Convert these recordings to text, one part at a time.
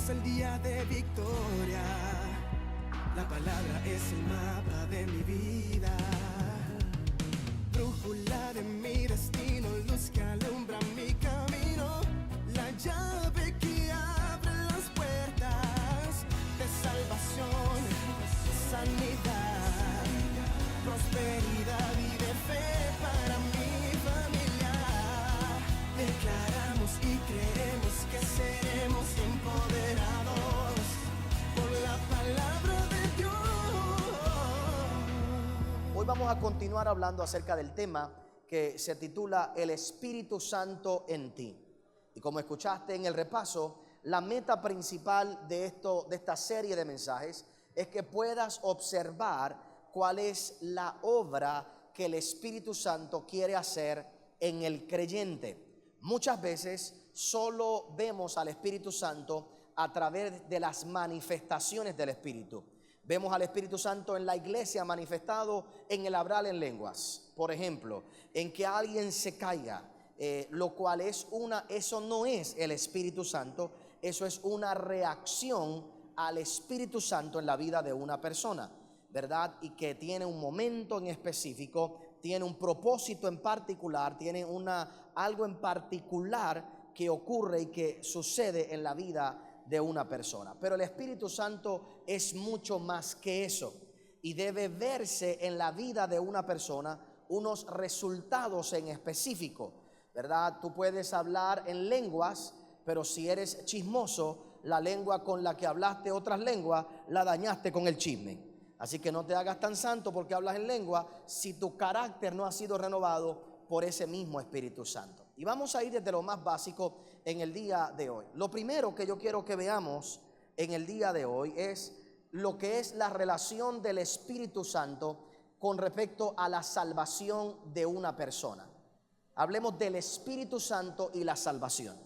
el día de victoria. La palabra es el mapa de mi vida, brújula de mi destino, luz que alumbra mi camino, la llave que abre las puertas de salvación, sanidad, prosperidad y de fe para mi familia. Declaramos y creemos que seremos empoderados por la palabra de Dios. Hoy vamos a continuar hablando acerca del tema que se titula El Espíritu Santo en ti. Y como escuchaste en el repaso, la meta principal de esta serie de mensajes es que puedas observar cuál es la obra que el Espíritu Santo quiere hacer en el creyente. Muchas veces solo vemos al Espíritu Santo a través de las manifestaciones del Espíritu. Vemos al Espíritu Santo en la iglesia manifestado en el hablar en lenguas, por ejemplo, en que alguien se caiga, lo cual eso no es el Espíritu Santo, eso es una reacción al Espíritu Santo en la vida de una persona, ¿verdad? Y que tiene un momento en específico, tiene un propósito en particular, tiene algo en particular que ocurre y que sucede en la vida de una persona. Pero el Espíritu Santo es mucho más que eso y debe verse en la vida de una persona unos resultados en específico, ¿verdad? Tú puedes hablar en lenguas, pero si eres chismoso, la lengua con la que hablaste otras lenguas la dañaste con el chisme. Así que no te hagas tan santo porque hablas en lengua si tu carácter no ha sido renovado por ese mismo Espíritu Santo. Y vamos a ir desde lo más básico en el día de hoy. Lo primero que yo quiero que veamos en el día de hoy es lo que es la relación del Espíritu Santo con respecto a la salvación de una persona. Hablemos del Espíritu Santo y la salvación.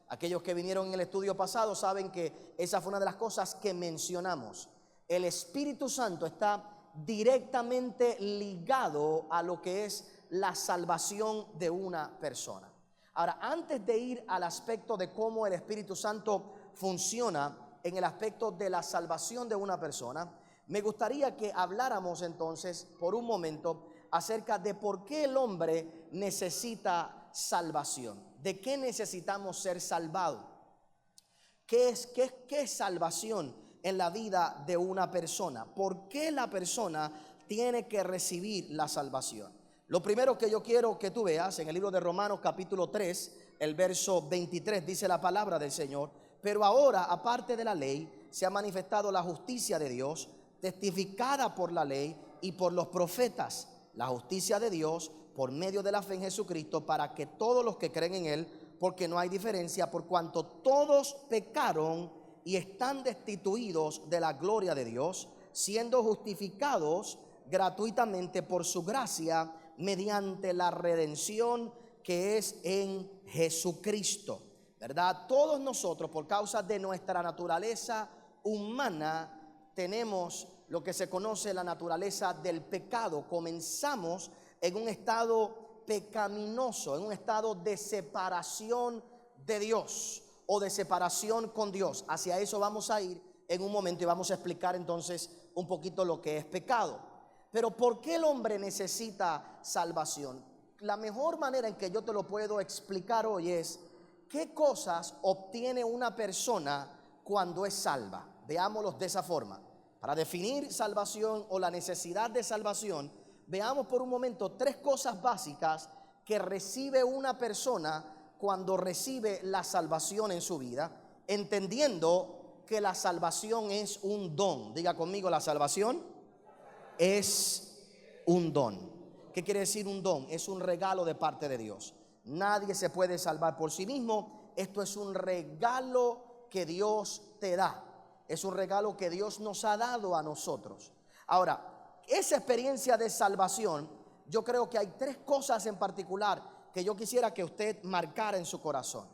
Aquellos que vinieron en el estudio pasado saben que esa fue una de las cosas que mencionamos. El Espíritu Santo está directamente ligado a lo que es la salvación de una persona. Ahora, antes de ir al aspecto de cómo el Espíritu Santo funciona en el aspecto de la salvación de una persona, me gustaría que habláramos entonces por un momento acerca de por qué el hombre necesita salvación, de qué necesitamos ser salvados. ¿Qué es salvación en la vida de una persona? ¿Por qué la persona tiene que recibir la salvación? Lo primero que yo quiero que tú veas en el libro de Romanos capítulo 3, el verso 23, dice la palabra del Señor: pero ahora, aparte de la ley, se ha manifestado la justicia de Dios, testificada por la ley y por los profetas, la justicia de Dios por medio de la fe en Jesucristo, para que todos los que creen en Él, porque no hay diferencia, por cuanto todos pecaron y están destituidos de la gloria de Dios, siendo justificados gratuitamente por su gracia mediante la redención que es en Jesucristo, ¿verdad? Todos nosotros, por causa de nuestra naturaleza humana, tenemos lo que se conoce la naturaleza del pecado. Comenzamos en un estado pecaminoso, en un estado de separación de Dios o de separación con Dios. Hacia eso vamos a ir en un momento y vamos a explicar entonces un poquito lo que es pecado. Pero ¿por qué el hombre necesita salvación? La mejor manera en que yo te lo puedo explicar hoy es qué cosas obtiene una persona cuando es salva. Veámoslos de esa forma. Para definir salvación o la necesidad de salvación, veamos por un momento tres cosas básicas que recibe una persona cuando recibe la salvación en su vida, entendiendo que la salvación es un don. Diga conmigo, la salvación es un don. ¿Qué quiere decir un don? Es un regalo de parte de Dios. Nadie se puede salvar por sí mismo. Esto es un regalo que Dios te da. Es un regalo que Dios nos ha dado a nosotros. Ahora, esa experiencia de salvación, yo creo que hay tres cosas en particular que yo quisiera que usted marcara en su corazón.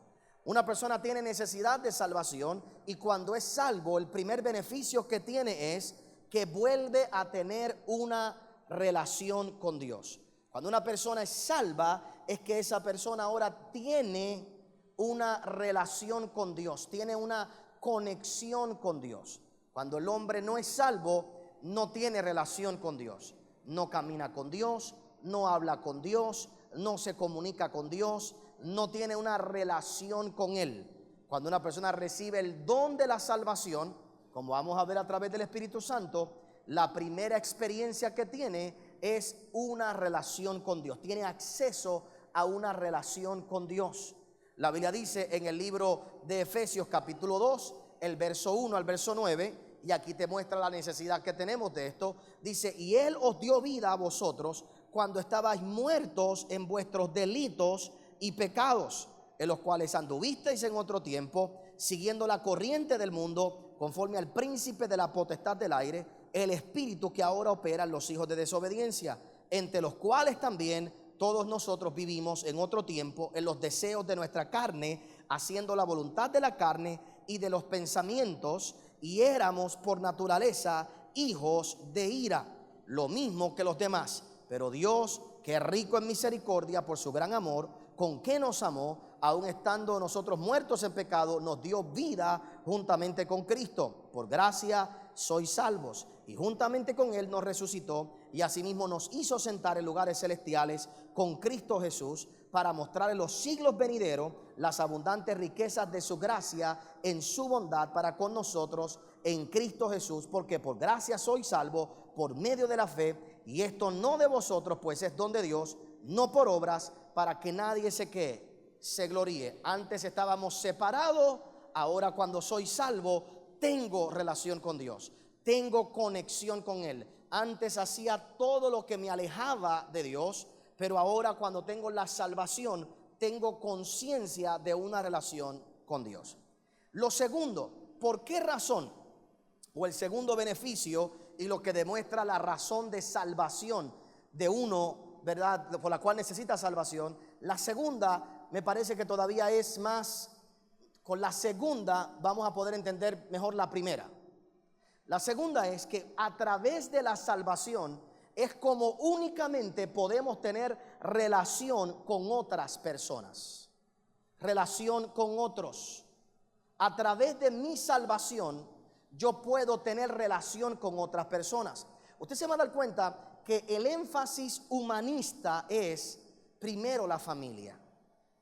Una persona tiene necesidad de salvación y cuando es salvo, el primer beneficio que tiene es que vuelve a tener una relación con Dios. Cuando una persona es salva, es que esa persona ahora tiene una relación con Dios, tiene una conexión con Dios. Cuando el hombre no es salvo, no tiene relación con Dios, no camina con Dios, no habla con Dios, no se comunica con Dios, no tiene una relación con Él. Cuando una persona recibe el don de la salvación, como vamos a ver a través del Espíritu Santo, la primera experiencia que tiene es una relación con Dios. Tiene acceso a una relación con Dios. La Biblia dice en el libro de Efesios capítulo 2, el verso 1 al verso 9, y aquí te muestra la necesidad que tenemos de esto. Dice: y Él os dio vida a vosotros cuando estabais muertos en vuestros delitos y pecados, en los cuales anduvisteis en otro tiempo, siguiendo la corriente del mundo, conforme al príncipe de la potestad del aire, el espíritu que ahora opera en los hijos de desobediencia, entre los cuales también todos nosotros vivimos en otro tiempo en los deseos de nuestra carne, haciendo la voluntad de la carne y de los pensamientos, y éramos por naturaleza hijos de ira, lo mismo que los demás. Pero Dios, que es rico en misericordia por su gran amor, con que nos amó, aun estando nosotros muertos en pecado, nos dio vida juntamente con Cristo. Por gracia sois salvos, y juntamente con Él nos resucitó, y asimismo nos hizo sentar en lugares celestiales con Cristo Jesús, para mostrar en los siglos venideros las abundantes riquezas de su gracia en su bondad para con nosotros en Cristo Jesús, porque por gracia sois salvos por medio de la fe, y esto no de vosotros, pues es don de Dios, no por obras, para que nadie se gloríe. Antes estábamos separados, ahora cuando soy salvo tengo relación con Dios, tengo conexión con Él. Antes hacía todo lo que me alejaba de Dios, pero ahora cuando tengo la salvación tengo conciencia de una relación con Dios. Lo segundo, ¿por qué razón? O el segundo beneficio, y lo que demuestra la razón de salvación de uno, ¿verdad?, por la cual necesita salvación. La segunda me parece que todavía es más, con la segunda vamos a poder entender mejor la primera. La segunda es que a través de la salvación es como únicamente podemos tener relación con otras personas, relación con otros. A través de mi salvación yo puedo tener relación con otras personas. Usted se va a dar cuenta que el énfasis humanista es primero la familia.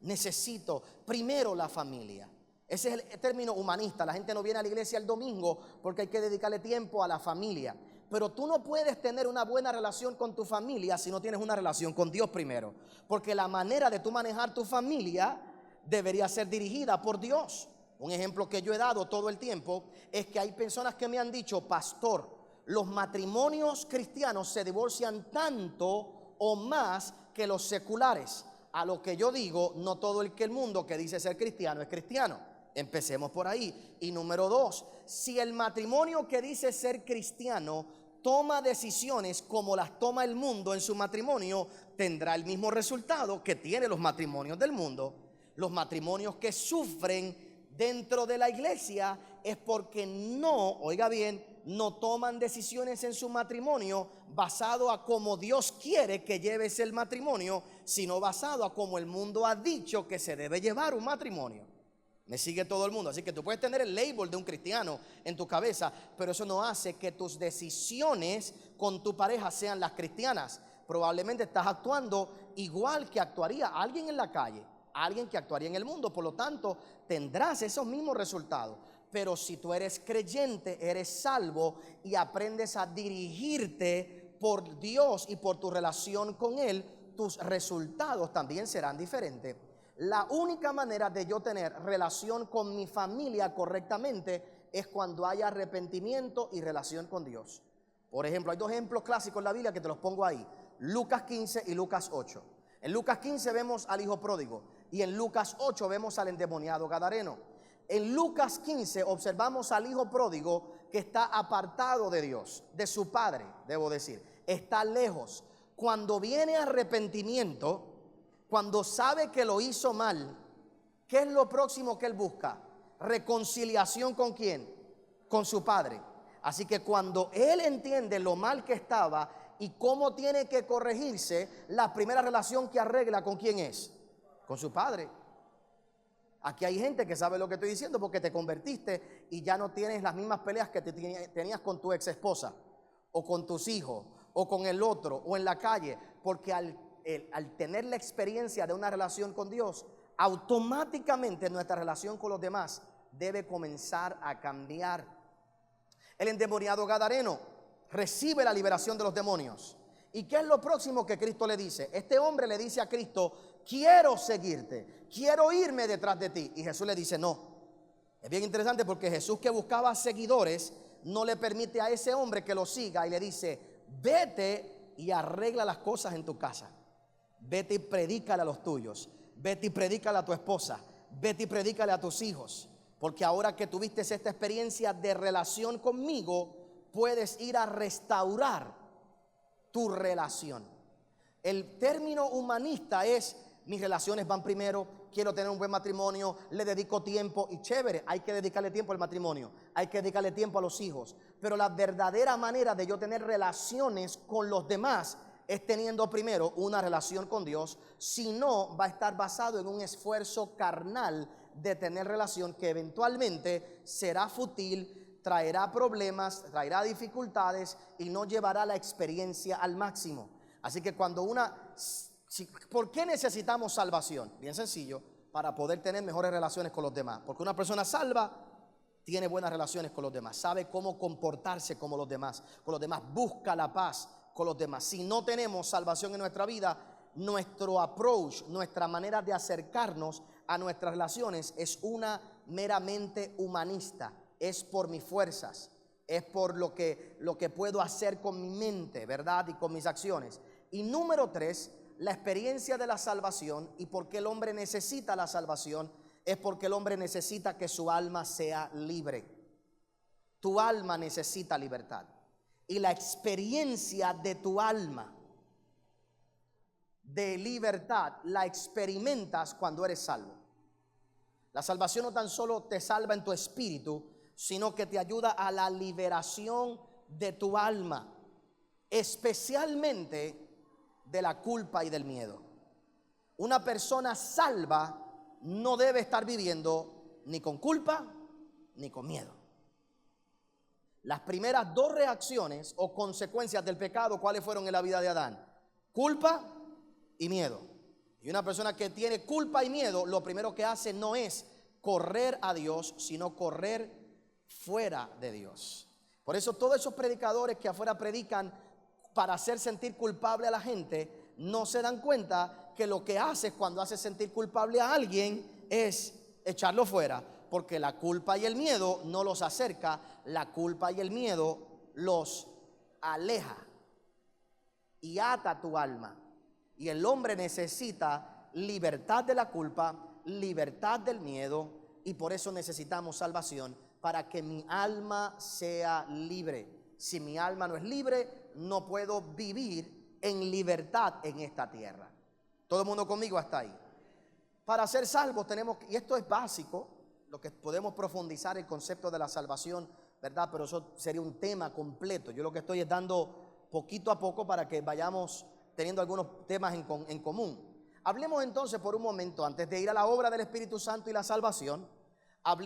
Necesito primero la familia. Ese es el término humanista. La gente no viene a la iglesia el domingo porque hay que dedicarle tiempo a la familia. Pero tú no puedes tener una buena relación con tu familia si no tienes una relación con Dios primero. Porque la manera de tú manejar tu familia debería ser dirigida por Dios. Un ejemplo que yo he dado todo el tiempo es que hay personas que me han dicho: pastor, los matrimonios cristianos se divorcian tanto o más que los seculares. A lo que yo digo: no todo el mundo que dice ser cristiano es cristiano. Empecemos por ahí. Y número dos, si el matrimonio que dice ser cristiano toma decisiones como las toma el mundo en su matrimonio, tendrá el mismo resultado que tienen los matrimonios del mundo. Los matrimonios que sufren dentro de la iglesia es porque no, oiga bien, no toman decisiones en su matrimonio basado a cómo Dios quiere que lleves el matrimonio, sino basado a cómo el mundo ha dicho que se debe llevar un matrimonio. Me sigue todo el mundo. Así que tú puedes tener el label de un cristiano en tu cabeza, pero eso no hace que tus decisiones con tu pareja sean las cristianas. Probablemente estás actuando igual que actuaría alguien en la calle, alguien que actuaría en el mundo. Por lo tanto, tendrás esos mismos resultados. Pero si tú eres creyente, eres salvo y aprendes a dirigirte por Dios y por tu relación con Él, tus resultados también serán diferentes. La única manera de yo tener relación con mi familia correctamente es cuando haya arrepentimiento y relación con Dios. Por ejemplo, hay dos ejemplos clásicos en la Biblia que te los pongo ahí: Lucas 15 y Lucas 8. En Lucas 15 vemos al hijo pródigo y en Lucas 8 vemos al endemoniado gadareno. En Lucas 15 observamos al hijo pródigo que está apartado de Dios, de su padre, debo decir, está lejos. Cuando viene arrepentimiento, cuando sabe que lo hizo mal, ¿qué es lo próximo que él busca? Reconciliación ¿con quién? Con su padre. Así que cuando él entiende lo mal que estaba y cómo tiene que corregirse, la primera relación que arregla ¿con quién es? Con su padre. Aquí hay gente que sabe lo que estoy diciendo porque te convertiste y ya no tienes las mismas peleas que tenías con tu ex esposa o con tus hijos o con el otro o en la calle, porque al tener la experiencia de una relación con Dios, automáticamente nuestra relación con los demás debe comenzar a cambiar. El endemoniado gadareno recibe la liberación de los demonios. ¿Y qué es lo próximo que Cristo le dice? Este hombre le dice a Cristo: quiero seguirte, quiero irme detrás de ti. Y Jesús le dice no. Es bien interesante porque Jesús, que buscaba seguidores, no le permite a ese hombre que lo siga y le dice: vete y arregla las cosas en tu casa. Vete y predícale a los tuyos. Vete y predícale a tu esposa. Vete y predícale a tus hijos. Porque ahora que tuviste esta experiencia de relación conmigo, puedes ir a restaurar tu relación. El término humanista es: mis relaciones van primero, quiero tener un buen matrimonio, le dedico tiempo. Y chévere, hay que dedicarle tiempo al matrimonio, hay que dedicarle tiempo a los hijos. Pero la verdadera manera de yo tener relaciones con los demás es teniendo primero una relación con Dios. Si no, va a estar basado en un esfuerzo carnal de tener relación que eventualmente será fútil, traerá problemas, traerá dificultades y no llevará la experiencia al máximo. Así que ¿por qué necesitamos salvación? Bien sencillo: para poder tener mejores relaciones con los demás. Porque una persona salva tiene buenas relaciones con los demás, sabe cómo comportarse con los demás, busca la paz con los demás. Si no tenemos salvación en nuestra vida, nuestro approach, nuestra manera de acercarnos a nuestras relaciones es una meramente humanista. Es por mis fuerzas, es por lo que puedo hacer con mi mente, ¿verdad? Y con mis acciones. Y número 3, la experiencia de la salvación. ¿Y por qué el hombre necesita la salvación? Es porque el hombre necesita que su alma sea libre. Tu alma necesita libertad. Y la experiencia de tu alma de libertad la experimentas cuando eres salvo. La salvación no tan solo te salva en tu espíritu, sino que te ayuda a la liberación de tu alma, especialmente de la culpa y del miedo. Una persona salva no debe estar viviendo ni con culpa ni con miedo. Las primeras 2 reacciones o consecuencias del pecado, ¿cuáles fueron en la vida de Adán? Culpa y miedo. Y una persona que tiene culpa y miedo, lo primero que hace no es correr a Dios, sino correr fuera de Dios. Por eso todos esos predicadores que afuera predican para hacer sentir culpable a la gente, no se dan cuenta que lo que haces cuando haces sentir culpable a alguien es echarlo fuera, porque la culpa y el miedo no los acerca, la culpa y el miedo los aleja y ata tu alma. Y el hombre necesita libertad de la culpa, libertad del miedo, y por eso necesitamos salvación, para que mi alma sea libre. Si mi alma no es libre, no puedo vivir en libertad en esta tierra. ¿Todo el mundo conmigo hasta ahí? Para ser salvos tenemos, y esto es básico, lo que podemos profundizar el concepto de la salvación, ¿verdad? Pero eso sería un tema completo. Yo lo que estoy es dando poquito a poco para que vayamos teniendo algunos temas en común. Hablemos entonces por un momento, antes de ir a la obra del Espíritu Santo y la salvación.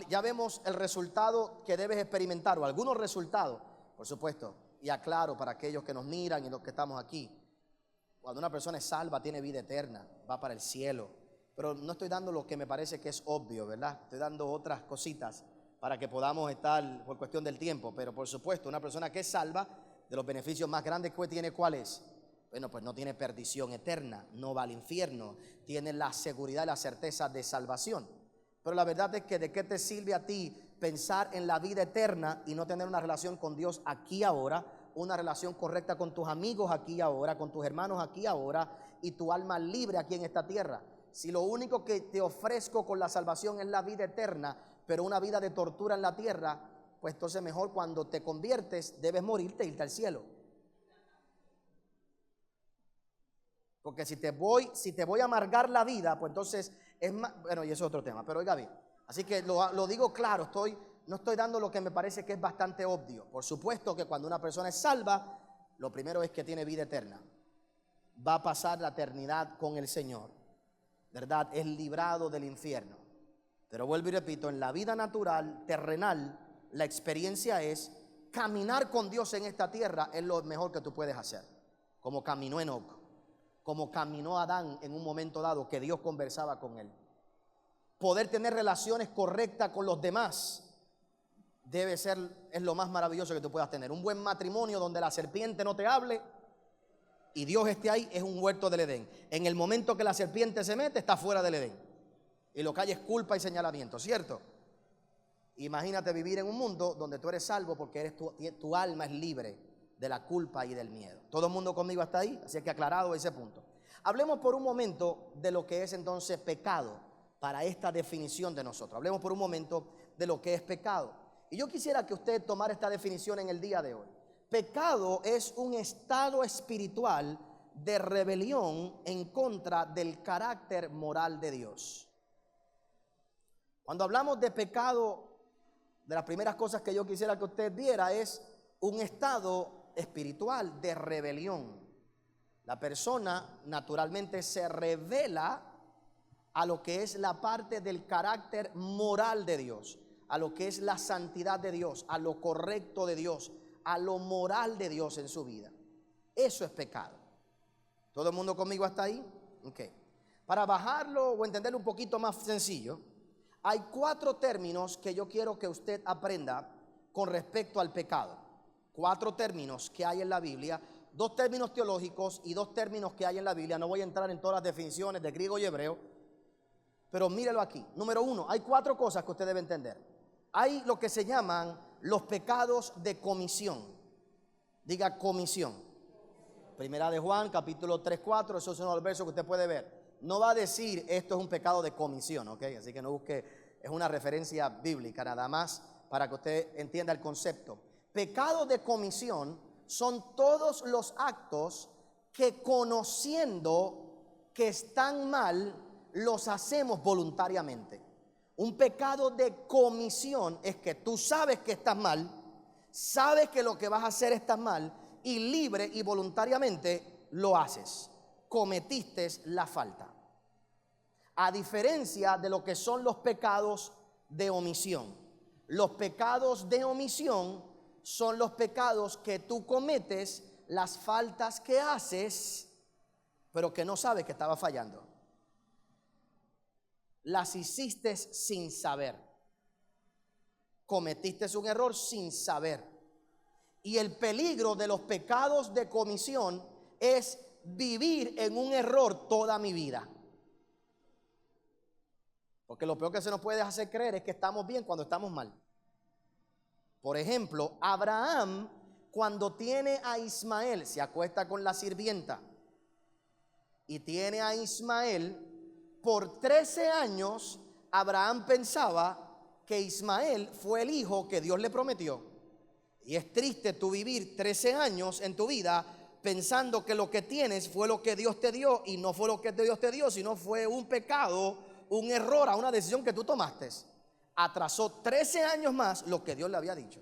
Ya vemos el resultado que debes experimentar, o algunos resultados, por supuesto. Y aclaro para aquellos que nos miran y los que estamos aquí: cuando una persona es salva, tiene vida eterna, va para el cielo. Pero no estoy dando lo que me parece que es obvio, ¿verdad? Estoy dando otras cositas para que podamos estar por cuestión del tiempo. Pero por supuesto, una persona que es salva, de los beneficios más grandes que tiene, ¿cuál es? Bueno, pues no tiene perdición eterna, no va al infierno, tiene la seguridad y la certeza de salvación. Pero la verdad es que ¿de qué te sirve a ti pensar en la vida eterna y no tener una relación con Dios aquí ahora, una relación correcta con tus amigos aquí ahora, con tus hermanos aquí ahora, y tu alma libre aquí en esta tierra? Si lo único que te ofrezco con la salvación es la vida eterna, pero una vida de tortura en la tierra, pues entonces mejor cuando te conviertes debes morirte e irte al cielo. Porque si te voy a amargar la vida, pues entonces es más, bueno, y eso es otro tema, pero oiga bien. Así que lo digo claro, no estoy dando lo que me parece que es bastante obvio. Por supuesto que cuando una persona es salva, lo primero es que tiene vida eterna. Va a pasar la eternidad con el Señor, ¿verdad? Es librado del infierno. Pero vuelvo y repito, en la vida natural, terrenal, la experiencia es caminar con Dios en esta tierra es lo mejor que tú puedes hacer. Como caminó Enoc, como caminó Adán en un momento dado que Dios conversaba con él. Poder tener relaciones correctas con los demás es lo más maravilloso que tú puedas tener. Un buen matrimonio donde la serpiente no te hable y Dios esté ahí es un huerto del Edén. En el momento que la serpiente se mete, está fuera del Edén. Y lo que hay es culpa y señalamiento, ¿cierto? Imagínate vivir en un mundo donde tú eres salvo porque tu alma es libre de la culpa y del miedo. ¿Todo el mundo conmigo hasta ahí? Así que aclarado ese punto. Hablemos por un momento de lo que es entonces pecado para esta definición de nosotros. Hablemos por un momento de lo que es pecado. Y yo quisiera que usted tomara esta definición en el día de hoy. Pecado es un estado espiritual de rebelión en contra del carácter moral de Dios. Cuando hablamos de pecado, de las primeras cosas que yo quisiera que usted viera es un estado espiritual de rebelión. La persona naturalmente se revela a lo que es la parte del carácter moral de Dios, a lo que es la santidad de Dios, a lo correcto de Dios, a lo moral de Dios en su vida. Eso es pecado. ¿Todo el mundo conmigo hasta ahí? Ok. Para bajarlo o entenderlo un poquito más sencillo, hay 4 términos que yo quiero que usted aprenda con respecto al pecado. 4 términos que hay en la Biblia, 2 términos teológicos y 2 términos que hay en la Biblia. No voy a entrar en todas las definiciones de griego y hebreo, pero mírelo aquí. Número 1, hay 4 cosas que usted debe entender. Hay lo que se llaman los pecados de comisión. Diga comisión. Primera de Juan, capítulo 3, 4, esos son los versos que usted puede ver. No va a decir esto es un pecado de comisión, ¿ok? Así que no busque, es una referencia bíblica nada más para que usted entienda el concepto. Pecados de comisión son todos los actos que conociendo que están mal, los hacemos voluntariamente. Un pecado de comisión es que tú sabes que estás mal, sabes que lo que vas a hacer está mal y libre y voluntariamente lo haces. Cometiste la falta. A diferencia de lo que son los pecados de omisión. Los pecados de omisión son los pecados que tú cometes, las faltas que haces, pero que no sabes que estaba fallando. Las hiciste sin saber. Cometiste un error sin saber. Y el peligro de los pecados de comisión es vivir en un error toda mi vida. Porque lo peor que se nos puede hacer creer es que estamos bien cuando estamos mal. Por ejemplo, Abraham, cuando tiene a Ismael, se acuesta con la sirvienta y tiene a Ismael, por 13 años Abraham pensaba que Ismael fue el hijo que Dios le prometió. Y es triste tú vivir 13 años en tu vida pensando que lo que tienes fue lo que Dios te dio y no fue lo que Dios te dio, sino fue un pecado, un error a una decisión que tú tomaste. Atrasó 13 años más lo que Dios le había dicho.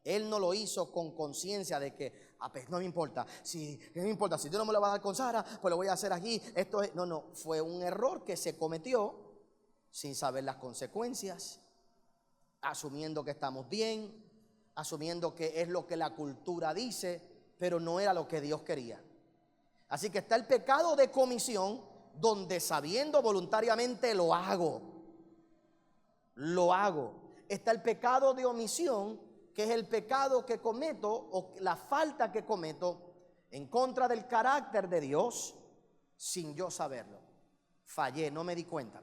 Él no lo hizo con conciencia de que, pues no me importa, si Dios no me lo va a dar con Sara, pues lo voy a hacer aquí. No, fue un error que se cometió sin saber las consecuencias, asumiendo que estamos bien, asumiendo que es lo que la cultura dice, pero no era lo que Dios quería. Así que está el pecado de comisión, donde sabiendo voluntariamente lo hago. Está el pecado de omisión, que es el pecado que cometo o la falta que cometo en contra del carácter de Dios sin yo saberlo. Fallé, no me di cuenta.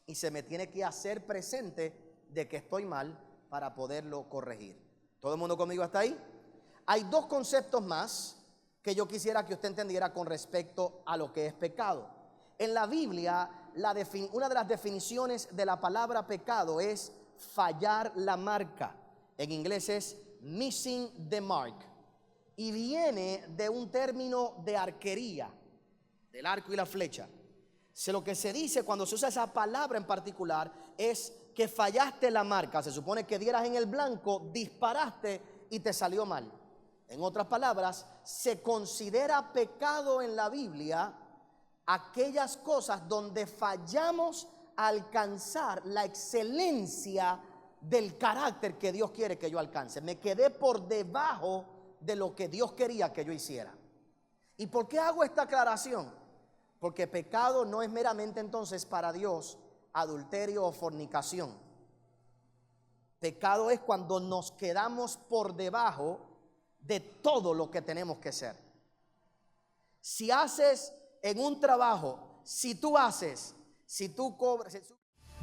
Y se me tiene que hacer presente de que estoy mal para poderlo corregir. ¿Todo el mundo conmigo hasta ahí? Hay 2 conceptos más que yo quisiera que usted entendiera con respecto a lo que es pecado. En la Biblia, una de las definiciones de la palabra pecado es fallar la marca. En inglés es missing the mark. Y viene de un término de arquería, del arco y la flecha. Lo que se dice cuando se usa esa palabra en particular es que fallaste la marca. Se supone que dieras en el blanco, disparaste y te salió mal. En otras palabras, se considera pecado en la Biblia aquellas cosas donde fallamos a alcanzar la excelencia del carácter que Dios quiere que yo alcance. Me quedé por debajo de lo que Dios quería que yo hiciera. ¿Y por qué hago esta aclaración? Porque pecado no es meramente entonces para Dios adulterio o fornicación. Pecado es cuando nos quedamos por debajo de todo lo que tenemos que ser. Si haces en un trabajo, si tú cobras.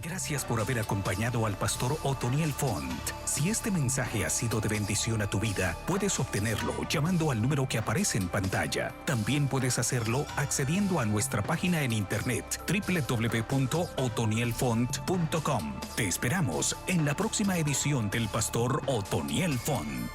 Gracias por haber acompañado al pastor Otoniel Font. Si este mensaje ha sido de bendición a tu vida, puedes obtenerlo llamando al número que aparece en pantalla. También puedes hacerlo accediendo a nuestra página en internet www.otonielfont.com. Te esperamos en la próxima edición del pastor Otoniel Font.